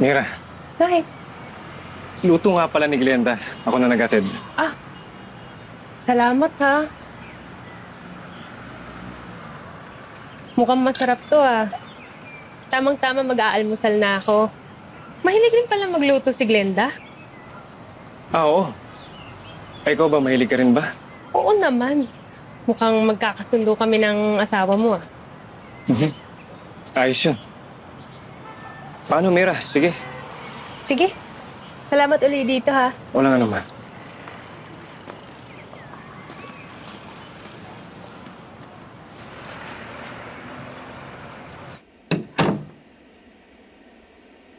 Mira, Bakit? luto nga pala ni Glenda. Ako na nag-atid. Ah, salamat ha. Mukhang masarap to ah. Tamang-tama mag-aalmusal na ako. Mahilig rin pala magluto si Glenda. Oo. Ay, ikaw ba? Mahilig ka rin ba? Oo naman. Mukhang magkakasundo kami ng asawa mo ah. Mhm. Ayos yun. Paano, Mira? Sige. Sige. Salamat ulit dito ha. Walang ano man.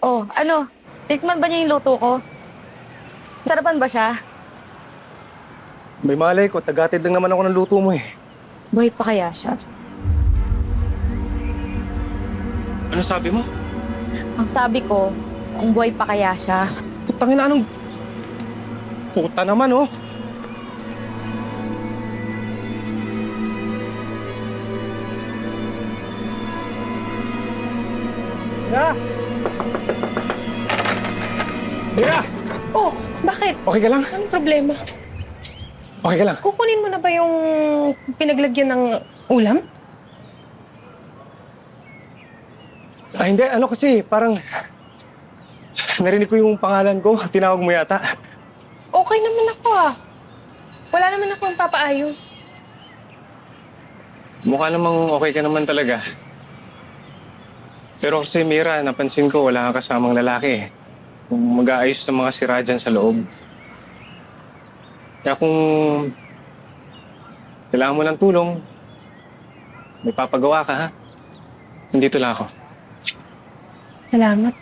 Oh, ano? Tikman ba niya yung luto ko? Sarapan ba siya? May malay ko. Tagatid lang naman ako ng luto mo eh. Buhay pa kaya siya? Ano sabi mo? Ang sabi ko, kung buhay pa kaya siya? Putangin na anong... Puta naman oh. Mira! Mira! Oh, bakit? Okay ka lang? Anong problema? Okay ka lang? Kukunin mo na ba yung pinaglagyan ng ulam? Ah, hindi. Ano kasi, parang... Narinig ko yung pangalan ko. Tinawag mo yata. Okay naman ako ah. Wala naman akong papaayos. Mukha namang okay ka naman talaga. Pero kasi Mira, napansin ko wala kang kasamang lalaki eh. Kung mag-aayos ng mga sira dyan sa loob. Kaya kung kailangan mo ng tulong, may papagawa ka ha. Nandito lang ako. Salamat.